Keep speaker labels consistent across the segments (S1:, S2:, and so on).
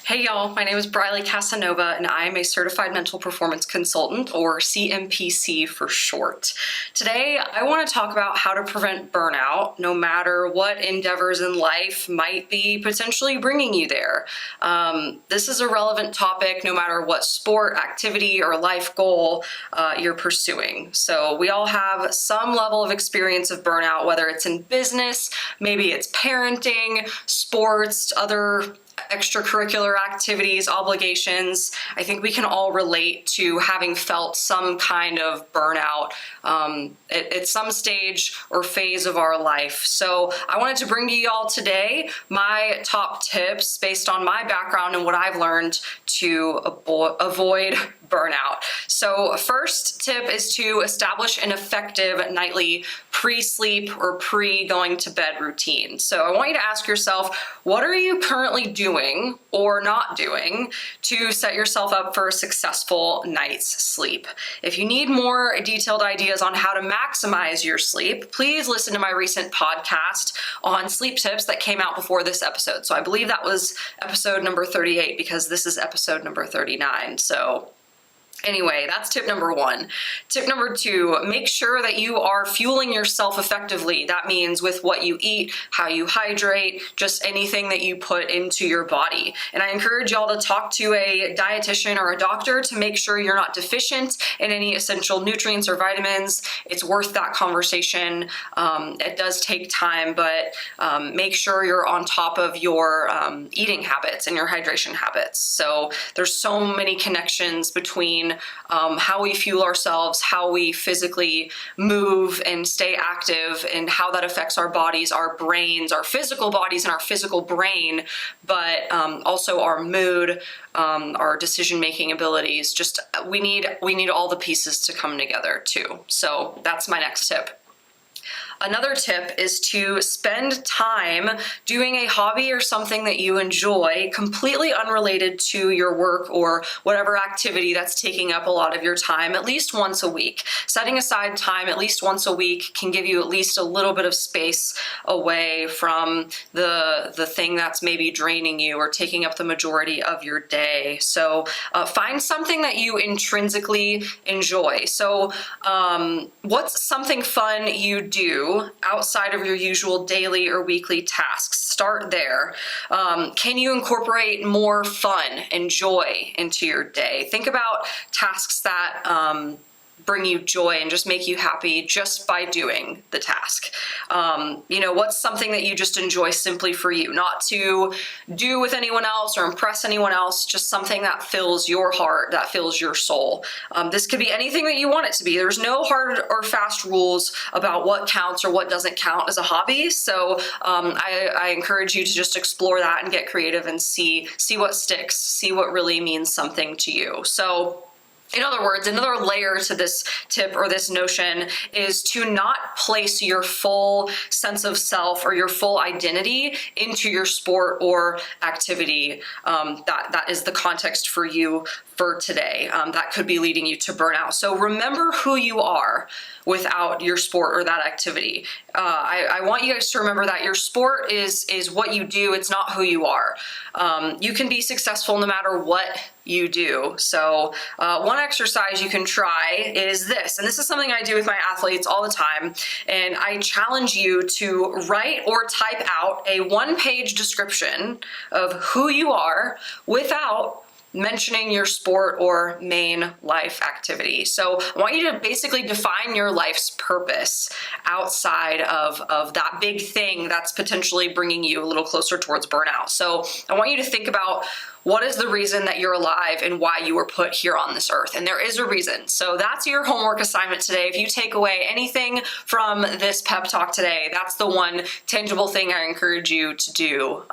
S1: Hey y'all, my name is Briley Casanova and I am a Certified Mental Performance Consultant, or CMPC for short. Today I want to talk about how to prevent burnout, no matter what endeavors in life might be potentially bringing you there. This is a relevant topic no matter what sport, activity, or life goal you're pursuing. So we all have some level of experience of burnout, whether it's in business, maybe it's parenting, sports, other extracurricular activities, obligations. I think we can all relate to having felt some kind of burnout at some stage or phase of our life. So I wanted to bring to you all today my top tips based on my background and what I've learned to avoid burnout. So first tip is to establish an effective nightly pre-sleep or pre-going to bed routine. So I want you to ask yourself, what are you currently doing or not doing to set yourself up for a successful night's sleep? If you need more detailed ideas on how to maximize your sleep, please listen to my recent podcast on sleep tips that came out before this episode. So I believe that was episode number 38 because this is episode number 39. So anyway, that's tip number one. Tip number two, make sure that you are fueling yourself effectively. That means with what you eat, how you hydrate, just anything that you put into your body. And I encourage y'all to talk to a dietitian or a doctor to make sure you're not deficient in any essential nutrients or vitamins. It's worth that conversation. It does take time, but make sure you're on top of your eating habits and your hydration habits. So there's so many connections between how we fuel ourselves, how we physically move and stay active, and how that affects our bodies, our brains, our physical bodies and our physical brain, but also our mood, our decision-making abilities. Just we need all the pieces to come together too. So that's my next tip. Another tip is to spend time doing a hobby or something that you enjoy, completely unrelated to your work or whatever activity that's taking up a lot of your time, at least once a week. Setting aside time at least once a week can give you at least a little bit of space away from the thing that's maybe draining you or taking up the majority of your day. So find something that you intrinsically enjoy. So what's something fun you do outside of your usual daily or weekly tasks? Start there. Can you incorporate more fun and joy into your day? Think about tasks that bring you joy and just make you happy just by doing the task. What's something that you just enjoy simply for you, not to do with anyone else or impress anyone else, just something that fills your heart, that fills your soul. This could be anything that you want it to be. There's no hard or fast rules about what counts or what doesn't count as a hobby. So I encourage you to just explore that and get creative and see what sticks, see what really means something to you. So in other words, another layer to this tip or this notion is to not place your full sense of self or your full identity into your sport or activity. That is the context for you for today. That could be leading you to burnout. So remember who you are without your sport or that activity. I want you guys to remember that your sport is what you do. It's not who you are. You can be successful no matter what you do. So one exercise you can try is this, and this is something I do with my athletes all the time, and I challenge you to write or type out a one-page description of who you are without mentioning your sport or main life activity. So I want you to basically define your life's purpose outside of that big thing that's potentially bringing you a little closer towards burnout. So I want you to think about what is the reason that you're alive and why you were put here on this earth. And there is a reason. So that's your homework assignment today. If you take away anything from this pep talk today, that's the one tangible thing I encourage you to do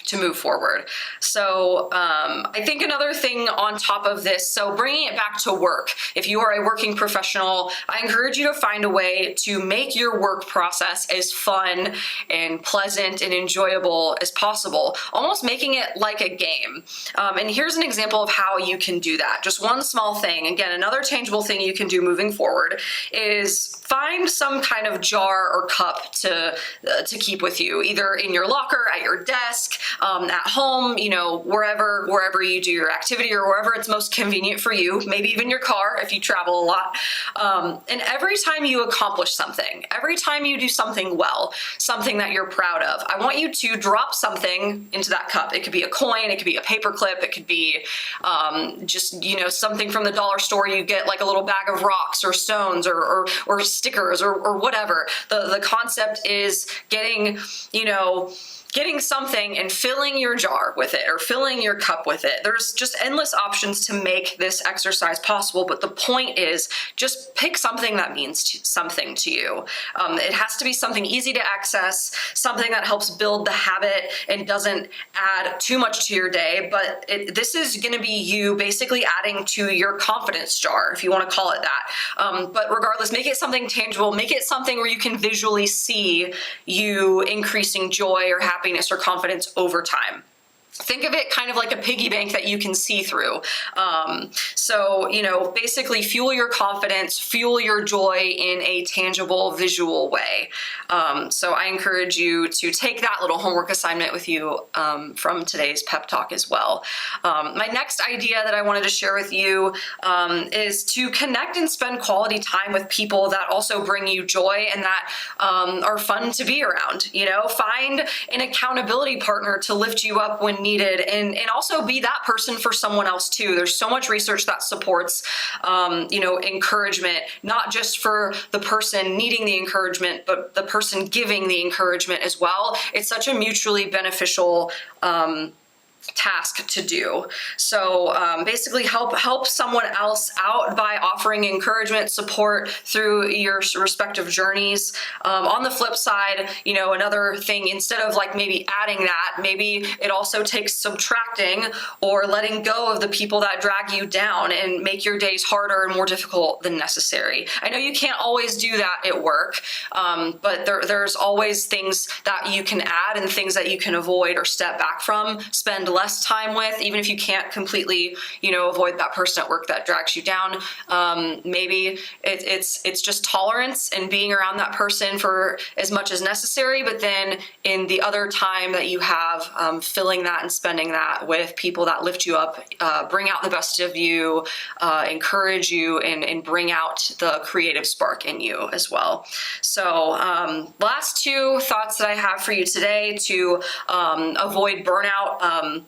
S1: to move forward. So I think another thing on top of this, so bringing it back to work, if you are a working professional, I encourage you to find a way to make your work process as fun and pleasant and enjoyable as possible, almost making it like a game. And here's an example of how you can do that. Just one small thing. Again, another tangible thing you can do moving forward is find some kind of jar or cup to keep with you, either in your locker, at your desk, at home, wherever you do your activity or wherever it's most convenient for you, maybe even your car if you travel a lot. And every time you accomplish something, every time you do something well, something that you're proud of, I want you to drop something into that cup. It could be a coin, it could be a paper clip, it could be just, something from the dollar store. You get like a little bag of rocks or stones or stickers or whatever. The concept is getting something and filling your jar with it or filling your cup with it. There's just endless options to make this exercise possible, but the point is just pick something that means something to you. It has to be something easy to access, something that helps build the habit and doesn't add too much to your day, but this is going to be you basically adding to your confidence jar, if you want to call it that. But regardless, make it something tangible, make it something where you can visually see you increasing joy or happiness or confidence over time. Think of it kind of like a piggy bank that you can see through. So, basically fuel your confidence, fuel your joy in a tangible, visual way. So I encourage you to take that little homework assignment with you from today's pep talk as well. My next idea that I wanted to share with you is to connect and spend quality time with people that also bring you joy and that are fun to be around. Find an accountability partner to lift you up when needed, and also be that person for someone else too. There's so much research that supports, encouragement, not just for the person needing the encouragement, but the person giving the encouragement as well. It's such a mutually beneficial task to do. So basically help someone else out by offering encouragement, support through your respective journeys. On the flip side, another thing, instead of like maybe adding that, maybe it also takes subtracting or letting go of the people that drag you down and make your days harder and more difficult than necessary. I know you can't always do that at work, but there's always things that you can add and things that you can avoid or step back from, spend less time with, even if you can't completely, avoid that person at work that drags you down. Maybe it's just tolerance and being around that person for as much as necessary, but then in the other time that you have, filling that and spending that with people that lift you up, bring out the best of you, encourage you, and bring out the creative spark in you as well. So last two thoughts that I have for you today to avoid burnout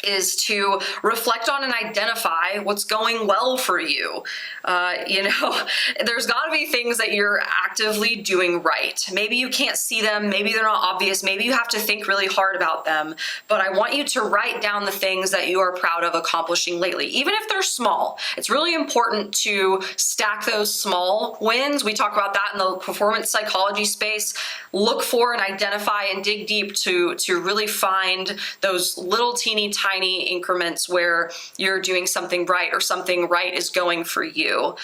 S1: is to reflect on and identify what's going well for you. There's got to be things that you're actively doing right. Maybe you can't see them, maybe they're not obvious, maybe you have to think really hard about them, but I want you to write down the things that you are proud of accomplishing lately, even if they're small. It's really important to stack those small wins. We talk about that in the performance psychology space. Look for and identify and dig deep to really find those little teeny tiny increments where you're doing something right or something right is going for you.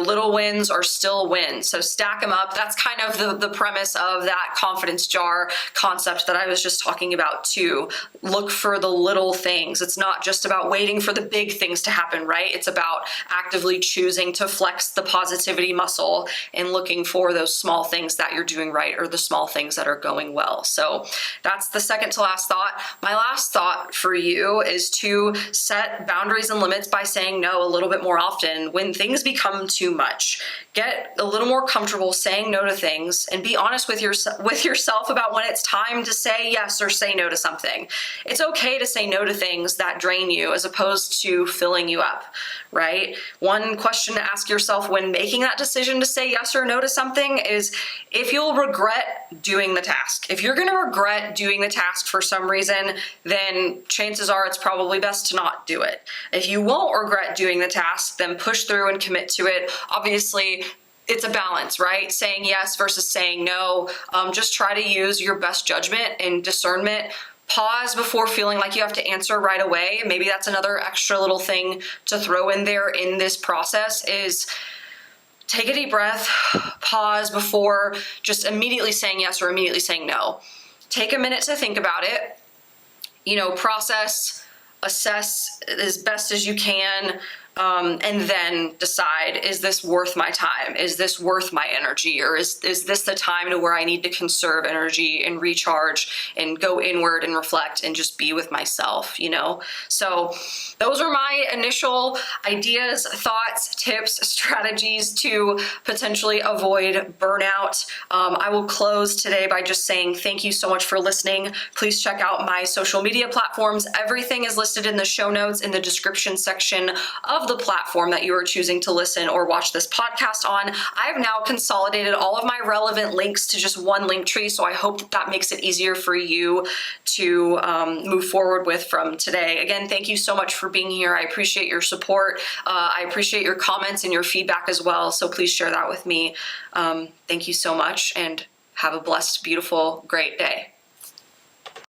S1: Little wins are still wins. So stack them up. That's kind of the premise of that confidence jar concept that I was just talking about too. Look for the little things. It's not just about waiting for the big things to happen, right? It's about actively choosing to flex the positivity muscle and looking for those small things that you're doing right or the small things that are going well. So that's the second to last thought. My last thought for you is to set boundaries and limits by saying no a little bit more often when things become too much. Get a little more comfortable saying no to things and be honest with yourself about when it's time to say yes or say no to something. It's okay to say no to things that drain you as opposed to filling you up, right? One question to ask yourself when making that decision to say yes or no to something is if you'll regret doing the task. If you're going to regret doing the task for some reason, then chances are it's probably best to not do it. If you won't regret doing the task, then push through and commit to it. Obviously, it's a balance, right? Saying yes versus saying no. Just try to use your best judgment and discernment. Pause before feeling like you have to answer right away. Maybe that's another extra little thing to throw in there in this process is take a deep breath, pause before just immediately saying yes or immediately saying no. Take a minute to think about it, process, assess as best as you can, and then decide, is this worth my time? Is this worth my energy? Or is this the time to where I need to conserve energy and recharge and go inward and reflect and just be with myself, you know? So those are my initial ideas, thoughts, tips, strategies to potentially avoid burnout. I will close today by just saying thank you so much for listening. Please check out my social media platforms. Everything is listed in the show notes in the description section of the platform that you are choosing to listen or watch this podcast on. I've now consolidated all of my relevant links to just one link tree, so I hope that makes it easier for you to move forward with from today. Again, thank you so much for being here. I appreciate your support. I appreciate your comments and your feedback as well, so please share that with me. Thank you so much, and have a blessed, beautiful, great day.